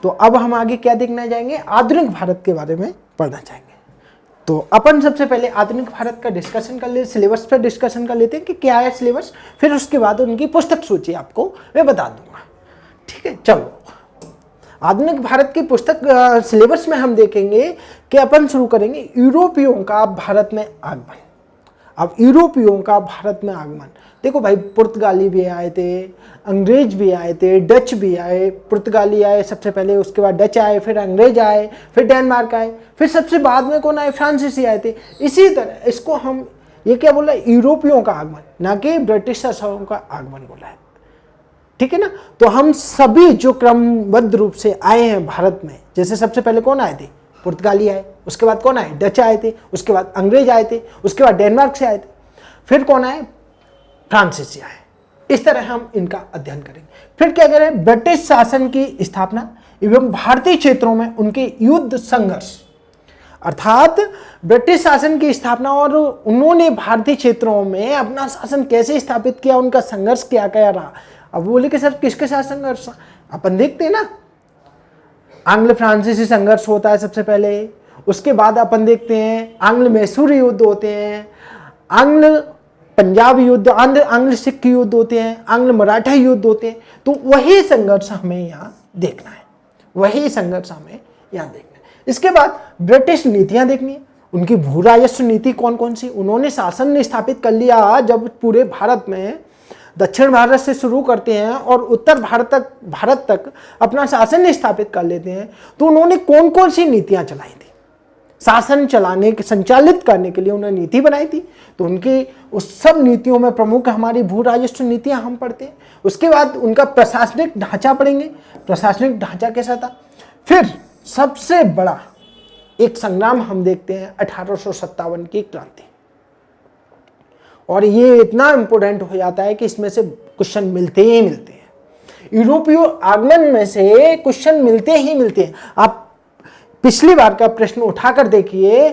तो अब हम आगे क्या देखना जाएंगे, आधुनिक भारत के बारे में पढ़ना चाहेंगे। तो अपन सबसे पहले आधुनिक भारत का डिस्कशन कर ले, सिलेबस पर डिस्कशन कर लेते हैं कि क्या है सिलेबस, फिर उसके बाद उनकी पुस्तक सूची आपको मैं बता दूंगा, ठीक है। चलो आधुनिक भारत की पुस्तक सिलेबस में हम देखेंगे कि अपन शुरू करेंगे यूरोपियों का भारत में आगमन। अब यूरोपियों का भारत में आगमन, देखो भाई पुर्तगाली भी आए थे, अंग्रेज भी आए थे, डच भी आए। पुर्तगाली आए सबसे पहले, उसके बाद डच आए, फिर अंग्रेज आए, फिर डेनमार्क आए, फिर सबसे बाद में कौन आए, फ्रांसीसी आए थे। इसी तरह इसको हम ये क्या बोला, यूरोपियों का आगमन, ना कि ब्रिटिश शासकों का आगमन बोला है, ठीक है ना। तो हम सभी जो क्रमबद्ध रूप से आए हैं भारत में, जैसे सबसे पहले कौन आए थे, पुर्तगाली आए, उसके बाद कौन आए, डच आए थे, उसके बाद अंग्रेज आए थे, उसके बाद डेनमार्क से आए थे, फिर कौन आए, फ्रांसीसी आए। इस तरह हम इनका अध्ययन करेंगे। फिर क्या करें, ब्रिटिश शासन की स्थापना एवं भारतीय क्षेत्रों में उनके युद्ध संघर्ष, अर्थात ब्रिटिश शासन की स्थापना और उन्होंने भारतीय क्षेत्रों में अपना शासन कैसे स्थापित किया, उनका संघर्ष क्या क्या रहा। अब बोले कि सर किसके साथ संघर्ष, अपन देखते हैं ना, आंग्ल फ्रांसीसी संघर्ष होता है सबसे पहले, उसके बाद अपन देखते हैं आंग्ल मैसूरी युद्ध होते हैं, आंग्ल पंजाब युद्ध, आंग्ल सिख युद्ध होते हैं, आंग्ल मराठा युद्ध होते हैं। तो वही संघर्ष हमें यहाँ देखना है, वही संघर्ष हमें यहाँ देखना है। इसके बाद ब्रिटिश नीतियां देखनी है, उनकी भू राजस्व नीति कौन कौन सी, उन्होंने शासन स्थापित कर लिया जब पूरे भारत में, दक्षिण भारत से शुरू करते हैं और उत्तर भारत तक अपना शासन स्थापित कर लेते हैं, तो उन्होंने कौन कौन सी नीतियां चलाई थी, शासन चलाने के संचालित करने के लिए उन्होंने नीति बनाई थी। तो उनकी उस सब नीतियों में प्रमुख हमारी भू राजस्व नीतियां हम पढ़ते हैं। उसके बाद उनका प्रशासनिक ढांचा पढ़ेंगे, प्रशासनिक ढांचा कैसा था। फिर सबसे बड़ा एक संग्राम हम देखते हैं 1857 की क्रांति, और ये इतना इंपॉर्टेंट हो जाता है कि इसमें से क्वेश्चन मिलते ही मिलते हैं। यूरोपीय आगमन में से क्वेश्चन मिलते ही मिलते हैं। आप पिछली बार का प्रश्न उठाकर देखिए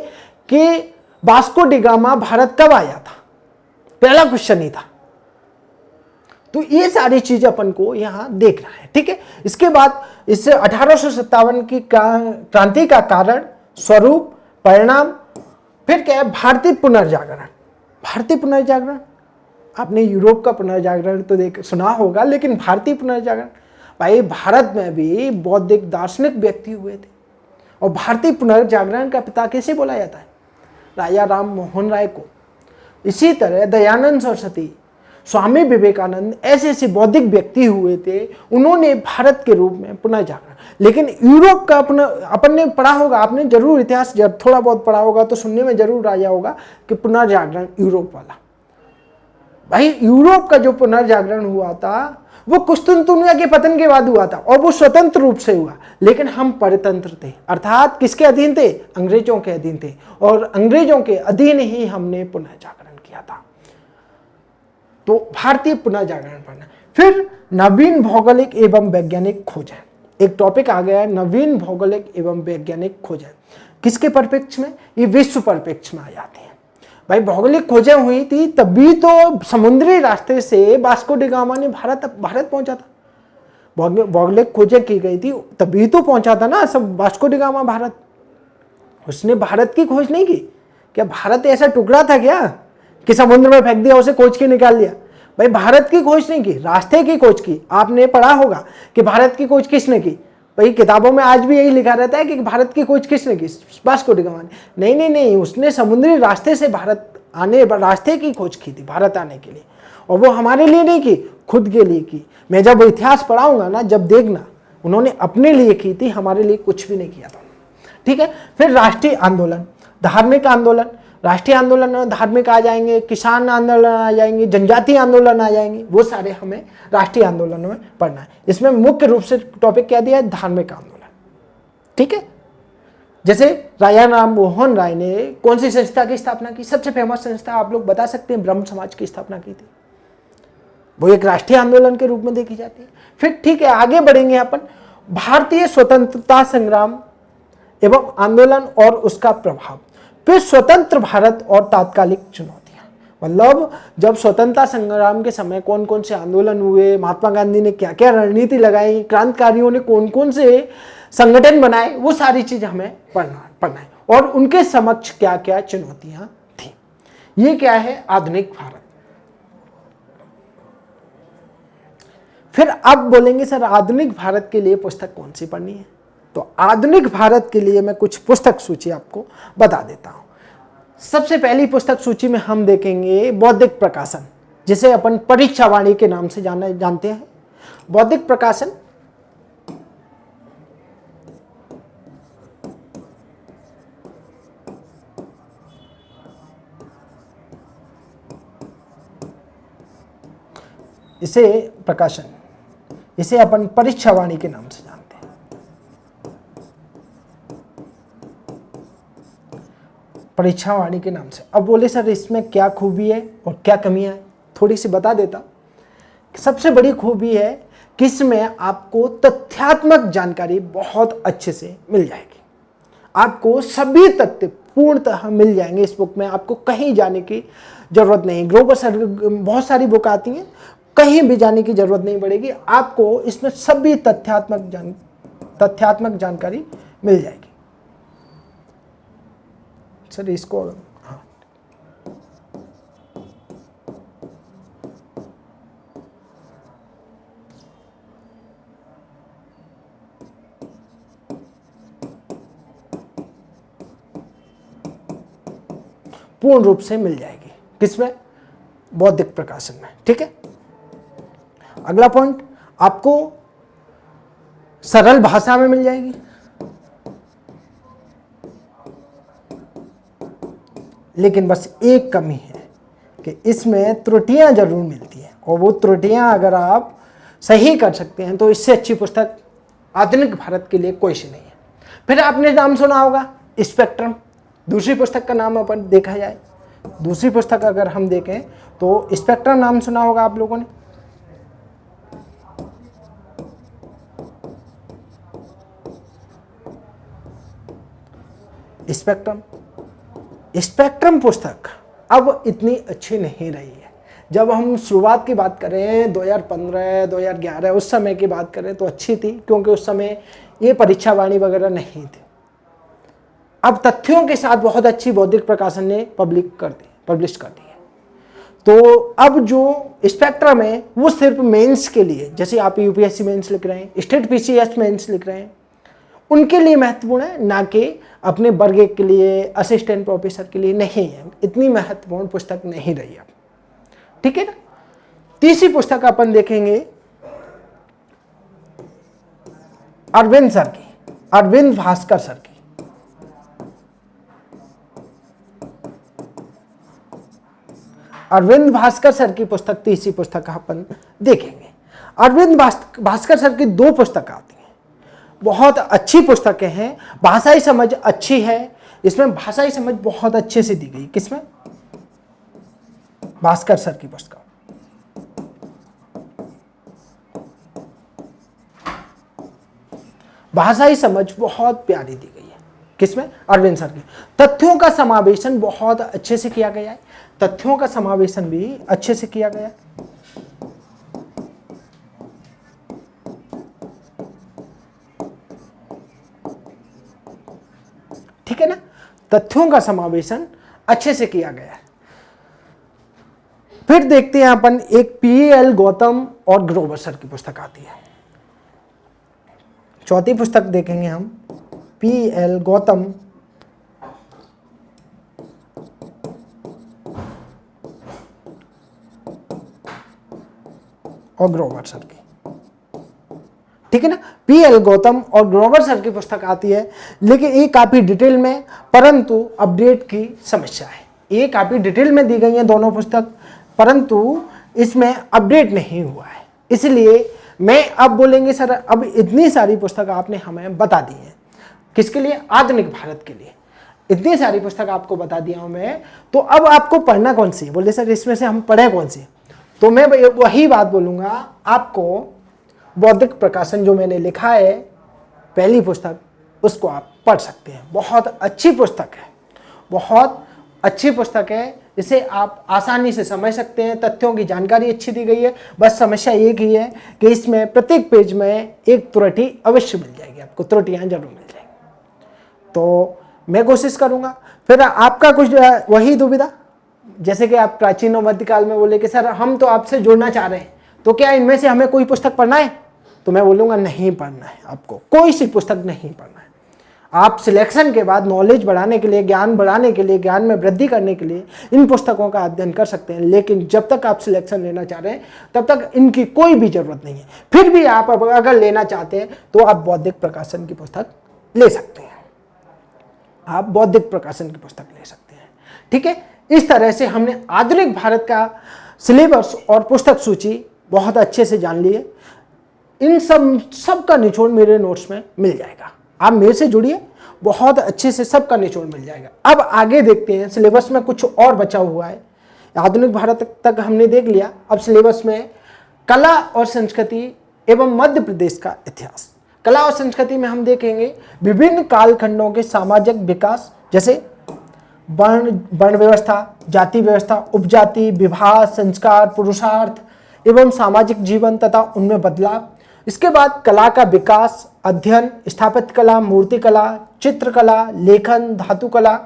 कि वास्को डी गामा भारत कब आया था, पहला क्वेश्चन ही था। तो ये सारी चीज अपन को यहां देखना है, ठीक है। इसके बाद इससे 1857 की क्रांति का कारण, स्वरूप, परिणाम, फिर क्या है, भारतीय पुनर्जागरण। भारतीय पुनर्जागरण, आपने यूरोप का पुनर्जागरण तो सुना होगा, लेकिन भारतीय पुनर्जागरण, भाई भारत में भी बौद्धिक दार्शनिक व्यक्ति हुए थे, और भारतीय पुनर्जागरण का पिता कैसे बोला जाता है, राजा राम मोहन राय को। इसी तरह दयानंद सरस्वती, स्वामी विवेकानंद, ऐसे ऐसे बौद्धिक व्यक्ति हुए थे, उन्होंने भारत के रूप में पुनर्जागरण। लेकिन यूरोप का अपन ने पढ़ा होगा, आपने जरूर इतिहास जब थोड़ा बहुत पढ़ा होगा तो सुनने में जरूर आया होगा कि पुनर्जागरण यूरोप वाला। भाई यूरोप का जो पुनर्जागरण हुआ था वो कुस्तुनतुनिया के पतन के बाद हुआ था, और वो स्वतंत्र रूप से हुआ, लेकिन हम परतंत्र थे, अर्थात किसके अधीन थे, अंग्रेजों के अधीन थे, और अंग्रेजों के अधीन ही हमने पुनर्जागरण किया था। तो भारतीय पुनर्जागरण पढ़ना। फिर नवीन भौगोलिक एवं वैज्ञानिक खोजें, एक टॉपिक आ गया है, नवीन भौगोलिक एवं वैज्ञानिक खोजें। किसके परिप्रेक्ष्य में, ये विश्व परिप्रेक्ष्य में आ जाते हैं। भाई भौगोलिक खोजें हुई थी तभी तो समुद्री रास्ते से वास्को डी गामा ने भारत पहुंचा था। भौगोलिक खोजें की गई थी तभी तो पहुंचा था ना सब वास्को डी गामा भारत। उसने भारत की खोज नहीं की। क्या भारत ऐसा टुकड़ा था क्या कि समुद्र में फेंक दिया, उसे खोज के निकाल दिया? भाई भारत की खोज नहीं की, रास्ते की खोज की। आपने पढ़ा होगा कि भारत की खोज किसने की, भाई किताबों में आज भी यही लिखा रहता है कि भारत की खोज किसने की, वास्को डी गामा ने। नहीं नहीं नहीं, उसने समुद्री रास्ते से भारत आने, रास्ते की खोज की थी भारत आने के लिए, और वो हमारे लिए नहीं की, खुद के लिए की। मैं जब इतिहास पढ़ाऊंगा ना, जब देखना, उन्होंने अपने लिए की थी, हमारे लिए कुछ भी नहीं किया था। ठीक है। फिर राष्ट्रीय आंदोलन, धार्मिक आंदोलन, राष्ट्रीय आंदोलन और धार्मिक आ जाएंगे, किसान आंदोलन आ जाएंगे, जनजातीय आंदोलन आ जाएंगे, वो सारे हमें राष्ट्रीय आंदोलन में पढ़ना है। इसमें मुख्य रूप से टॉपिक क्या दिया है, धार्मिक आंदोलन। ठीक है। जैसे राजा राम मोहन राय ने कौन सी संस्था की स्थापना की, सबसे फेमस संस्था आप लोग बता सकते हैं, ब्रह्म समाज की स्थापना की थी, वो एक राष्ट्रीय आंदोलन के रूप में देखी जाती है। फिर ठीक है, आगे बढ़ेंगे अपन, भारतीय स्वतंत्रता संग्राम एवं आंदोलन और उसका प्रभाव। फिर स्वतंत्र भारत और तात्कालिक चुनौतियां, मतलब जब स्वतंत्रता संग्राम के समय कौन कौन से आंदोलन हुए, महात्मा गांधी ने क्या क्या रणनीति लगाई, क्रांतिकारियों ने कौन कौन से संगठन बनाए, वो सारी चीज हमें पढ़ना है, और उनके समक्ष क्या क्या चुनौतियां थी। ये क्या है, आधुनिक भारत। फिर अब बोलेंगे सर आधुनिक भारत के लिए पुस्तक कौन सी पढ़नी है, तो आधुनिक भारत के लिए मैं कुछ पुस्तक सूची आपको बता देता हूं। सबसे पहली पुस्तक सूची में हम देखेंगे बौद्धिक प्रकाशन, जिसे अपन परीक्षा वाणी के नाम से जानते हैं। बौद्धिक प्रकाशन इसे अपन परीक्षा वाणी के नाम से जानते हैं। परीक्षा वाणी के नाम से। अब बोले सर इसमें क्या खूबी है और क्या कमियां है, थोड़ी सी बता देता। सबसे बड़ी खूबी है कि इसमें आपको तथ्यात्मक जानकारी बहुत अच्छे से मिल जाएगी, आपको सभी तथ्य पूर्णतः मिल जाएंगे इस बुक में, आपको कहीं जाने की जरूरत नहीं। ग्लोबल सर बहुत सारी बुक आती हैं, कहीं भी जाने की जरूरत नहीं पड़ेगी, आपको इसमें सभी तथ्यात्मक जानकारी मिल जाएगी। सर इसको हाँ, पूर्ण रूप से मिल जाएगी, किसमें, बौद्धिक प्रकाशन में। ठीक है। अगला पॉइंट, आपको सरल भाषा में मिल जाएगी, लेकिन बस एक कमी है कि इसमें त्रुटियां जरूर मिलती हैं, और वो त्रुटियां अगर आप सही कर सकते हैं तो इससे अच्छी पुस्तक आधुनिक भारत के लिए कोई सी नहीं है। फिर आपने नाम सुना होगा स्पेक्ट्रम, दूसरी पुस्तक का नाम अपन देखा जाए, दूसरी पुस्तक अगर हम देखें तो स्पेक्ट्रम नाम सुना होगा आप लोगों ने। स्पेक्ट्रम पुस्तक अब इतनी अच्छी नहीं रही है। जब हम शुरुआत की बात करें 2015 2011 उस समय की बात करें तो अच्छी थी, क्योंकि उस समय ये परीक्षा वाणी वगैरह नहीं थी। अब तथ्यों के साथ बहुत अच्छी बौद्धिक प्रकाशन ने पब्लिश कर दी है। तो अब जो स्पेक्ट्रम है वो सिर्फ मेंस के लिए, जैसे आप यूपीएससी मेंस लिख रहे हैं, स्टेट पीसीएस मेंस लिख रहे हैं, उनके लिए महत्वपूर्ण है, ना कि अपने वर्ग के लिए, असिस्टेंट प्रोफेसर के लिए नहीं है। इतनी महत्वपूर्ण पुस्तक नहीं रही अब। ठीक है ना। तीसरी पुस्तक अपन देखेंगे अरविंद सर की, अरविंद भास्कर सर की। अरविंद भास्कर सर की पुस्तक, तीसरी पुस्तक अपन देखेंगे। अरविंद भास्कर सर की दो पुस्तक आती हैं, बहुत अच्छी पुस्तकें हैं, भाषाई समझ अच्छी है, इसमें भाषाई समझ बहुत अच्छे से दी गई। किसमें, भास्कर सर की पुस्तक। भाषाई समझ बहुत प्यारी दी गई है, किसमें, अरविंद सर की। तथ्यों का समावेशन बहुत अच्छे से किया गया है, तथ्यों का समावेशन भी अच्छे से किया गया है। ठीक है ना, तथ्यों का समावेशन अच्छे से किया गया है। फिर देखते हैं अपन एक पीएल गौतम और ग्रोवर सर की पुस्तक आती है। चौथी पुस्तक देखेंगे हम, पी.एल. गौतम और ग्रोवर सर की, ठीक है ना। पी.एल. गौतम और ग्रोवर सर की पुस्तक आती है, लेकिन ये काफी डिटेल में, परंतु अपडेट की समस्या है। ये काफी डिटेल में दी गई है दोनों पुस्तक, परंतु इसमें अपडेट नहीं हुआ है। इसलिए मैं अब बोलेंगे सर अब इतनी सारी पुस्तक आपने हमें बता दी है, किसके लिए? आधुनिक भारत के लिए। इतनी सारी पुस्तक आपको बता दिया हूं मैं, तो अब आपको पढ़ना कौन सी है? बोले सर इसमें से हम पढ़े कौन सी? तो मैं वही बात बोलूंगा, आपको बौद्धिक प्रकाशन जो मैंने लिखा है पहली पुस्तक, उसको आप पढ़ सकते हैं। बहुत अच्छी पुस्तक है, बहुत अच्छी पुस्तक है। इसे आप आसानी से समझ सकते हैं, तथ्यों की जानकारी अच्छी दी गई है। बस समस्या एक ही है कि इसमें प्रत्येक पेज में एक त्रुटि अवश्य मिल जाएगी, आपको त्रुटियां जरूर मिल जाएंगी। तो मैं कोशिश करूंगा। फिर आपका कुछ वही दुविधा, जैसे कि आप प्राचीन और मध्यकाल में बोले कि सर हम तो आपसे जुड़ना चाह रहे हैं, तो क्या इनमें से हमें कोई पुस्तक पढ़ना है? तो मैं बोलूँगा नहीं पढ़ना है, आपको कोई सी पुस्तक नहीं पढ़ना है। आप सिलेक्शन के बाद नॉलेज बढ़ाने के लिए, ज्ञान बढ़ाने के लिए, ज्ञान में वृद्धि करने के लिए इन पुस्तकों का अध्ययन कर सकते हैं, लेकिन जब तक आप सिलेक्शन लेना चाह रहे हैं तब तक इनकी कोई भी जरूरत नहीं है। फिर भी आप अगर लेना चाहते हैं तो आप बौद्धिक प्रकाशन की पुस्तक ले सकते हैं, आप बौद्धिक प्रकाशन की पुस्तक ले सकते हैं, ठीक है। इस तरह से हमने आधुनिक भारत का सिलेबस और पुस्तक सूची बहुत अच्छे से जान ली है। इन सब का निचोड़ मेरे नोट्स में मिल जाएगा, आप मेरे से जुड़िए, बहुत अच्छे से सबका निचोड़ मिल जाएगा। अब आगे देखते हैं, सिलेबस में कुछ और बचा हुआ है। आधुनिक भारत तक हमने देख लिया, अब सिलेबस में कला और संस्कृति एवं मध्य प्रदेश का इतिहास। कला और संस्कृति में हम देखेंगे विभिन्न कालखंडों के सामाजिक विकास, जैसे वर्ण व्यवस्था, जाति व्यवस्था, उपजाति, विवाह, संस्कार, पुरुषार्थ एवं सामाजिक जीवन तथा उनमें बदलाव। इसके बाद कला का विकास, अध्ययन, स्थापत्य कला, मूर्ति कला, चित्रकला, लेखन, धातु कला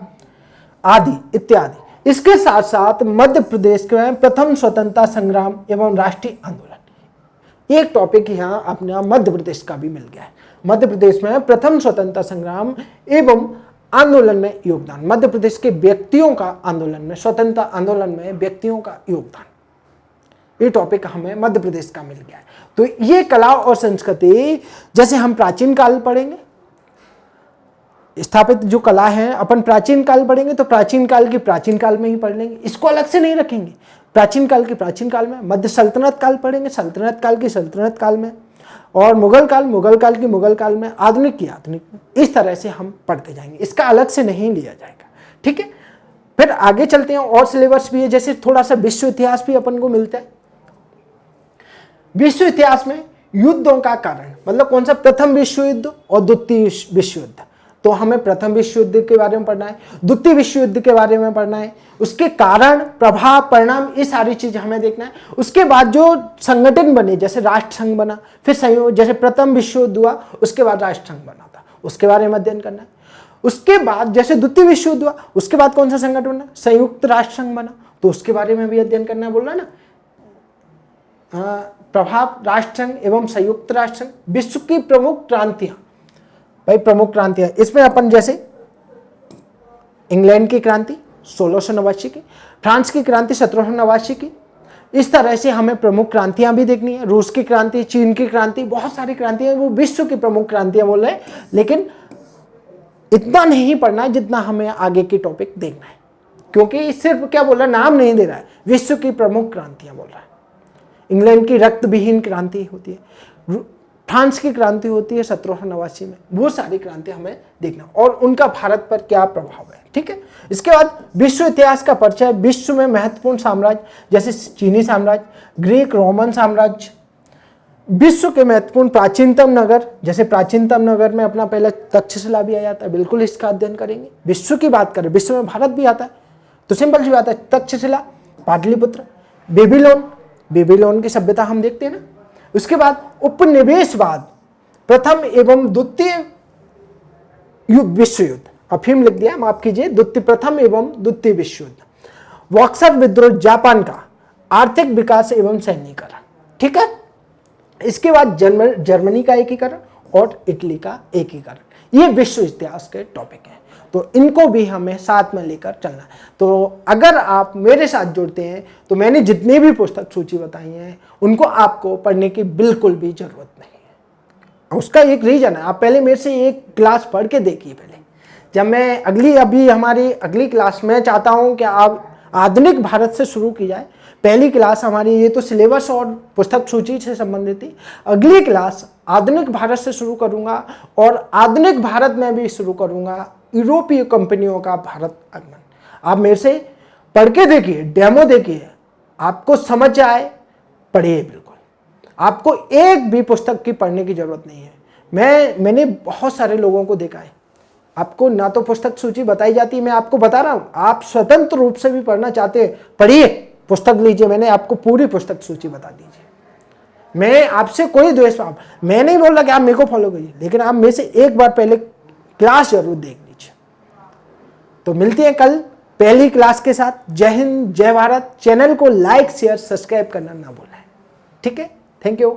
आदि इत्यादि। इसके साथ साथ मध्य प्रदेश में प्रथम स्वतंत्रता संग्राम एवं राष्ट्रीय आंदोलन, एक टॉपिक यहाँ अपना मध्य प्रदेश का भी मिल गया है। मध्य प्रदेश में प्रथम स्वतंत्रता संग्राम एवं आंदोलन में योगदान, मध्य प्रदेश के व्यक्तियों का आंदोलन में, स्वतंत्रता आंदोलन में व्यक्तियों का योगदान, ये टॉपिक हमें मध्य प्रदेश का मिल गया है। तो ये कला और संस्कृति, जैसे हम प्राचीन काल पढ़ेंगे, स्थापित जो कला है अपन प्राचीन काल पढ़ेंगे तो प्राचीन काल की प्राचीन काल में ही पढ़ लेंगे, इसको अलग से नहीं रखेंगे। प्राचीन काल की प्राचीन काल में, मध्य सल्तनत काल पढ़ेंगे सल्तनत काल की सल्तनत काल में, और मुगल काल की मुगल काल में, आधुनिक की आधुनिक में। इस तरह से हम पढ़ते जाएंगे, इसका अलग से नहीं लिया जाएगा, ठीक है। फिर आगे चलते हैं, और सिलेबस भी है, जैसे थोड़ा सा विश्व इतिहास भी अपन को मिलता है। विश्व इतिहास में युद्धों का कारण, मतलब कौन सा? प्रथम विश्व युद्ध और द्वितीय विश्व युद्ध। तो हमें प्रथम विश्व युद्ध के बारे में पढ़ना है, द्वितीय विश्व युद्ध के बारे में पढ़ना है, उसके कारण, प्रभाव, परिणाम, ये सारी चीज हमें देखना है। उसके बाद जो संगठन बने, जैसे राष्ट्र संघ बना, फिर संयोग, जैसे प्रथम विश्व युद्ध हुआ उसके बाद राष्ट्र संघ बना था, उसके बारे में अध्ययन करना है। उसके बाद जैसे द्वितीय विश्व युद्ध हुआ उसके बाद कौन सा संगठन बना? संयुक्त राष्ट्र संघ बना, तो उसके बारे में भी अध्ययन करना है, बोल रहा है ना। प्रभाव, राष्ट्र संघ एवं संयुक्त राष्ट्र संघ, विश्व की प्रमुख क्रांतियां, भाई प्रमुख क्रांतियां, इसमें अपन जैसे इंग्लैंड की क्रांति 1689 की, फ्रांस की क्रांति 1789 की, इस तरह से हमें प्रमुख क्रांतियां भी देखनी है। रूस की क्रांति, चीन की क्रांति, बहुत सारी क्रांतियां, वो विश्व की प्रमुख क्रांतियां बोल रहे हैं, लेकिन इतना नहीं पढ़ना है जितना हमें आगे की टॉपिक देखना है, क्योंकि सिर्फ क्या बोल रहा है, नाम नहीं दे रहा है, विश्व की प्रमुख क्रांतियां बोल रहा है। इंग्लैंड की रक्त विहीन क्रांति होती है, फ्रांस की क्रांति होती है 1789 में, वो सारी क्रांति हमें देखना और उनका भारत पर क्या प्रभाव है, ठीक है। इसके बाद विश्व इतिहास का परिचय, विश्व में महत्वपूर्ण साम्राज्य जैसे चीनी साम्राज्य, ग्रीक रोमन साम्राज्य, विश्व के महत्वपूर्ण प्राचीनतम नगर, जैसे प्राचीनतम नगर में अपना पहला तक्षशिला भी आ जाता है, बिल्कुल इसका अध्ययन करेंगे। विश्व की बात करें, विश्व में भारत भी आता है, तो सिंपल सी बात है, तक्षशिला, पाटलिपुत्र, बेबीलोन की सभ्यता हम देखते हैं ना। उसके बाद उपनिवेशवाद, प्रथम एवं द्वितीय विश्व युद्ध, और फिर लिख दिया, माफ कीजिए, प्रथम एवं द्वितीय विश्व युद्ध, बॉक्सर विद्रोह, जापान का आर्थिक विकास एवं सैन्यीकरण, ठीक है। इसके बाद जर्मनी का एकीकरण और इटली का एकीकरण। ये विश्व इतिहास के टॉपिक हैं, तो इनको भी हमें साथ में लेकर चलना है। तो अगर आप मेरे साथ जुड़ते हैं तो मैंने जितनी भी पुस्तक सूची बताई हैं उनको आपको पढ़ने की बिल्कुल भी जरूरत नहीं है। उसका एक रीजन है, आप पहले मेरे से एक क्लास पढ़ के देखिए। पहले जब मैं अभी हमारी अगली क्लास में चाहता हूं कि आप आधुनिक भारत से शुरू की जाए। पहली क्लास हमारी ये तो सिलेबस और पुस्तक सूची से संबंधित थी। अगली क्लास आधुनिक भारत से शुरू करूंगा और आधुनिक भारत में भी शुरू करूंगा यूरोपीय कंपनियों का भारत आगमन। आप मेरे से पढ़ के देखिए, डेमो देखिए, आपको समझ आए पढ़िए। बिल्कुल आपको एक भी पुस्तक की पढ़ने की जरूरत नहीं है। मैंने बहुत सारे लोगों को देखा है, आपको ना तो पुस्तक सूची बताई जाती है, मैं आपको बता रहा हूं, आप स्वतंत्र रूप से भी पढ़ना चाहते हैं पढ़िए, पुस्तक लीजिए, मैंने आपको पूरी पुस्तक सूची बता दीजिए। मैं आपसे कोई द्वेष, मैं नहीं बोल रहा कि आप मेरे को फॉलो करिए, लेकिन आप मेरे से एक बार पहले क्लास जरूर देख लीजिए। तो मिलते हैं कल पहली क्लास के साथ। जय हिंद, जय भारत। चैनल को लाइक शेयर सब्सक्राइब करना ना भूलें। ठीक है, थैंक यू।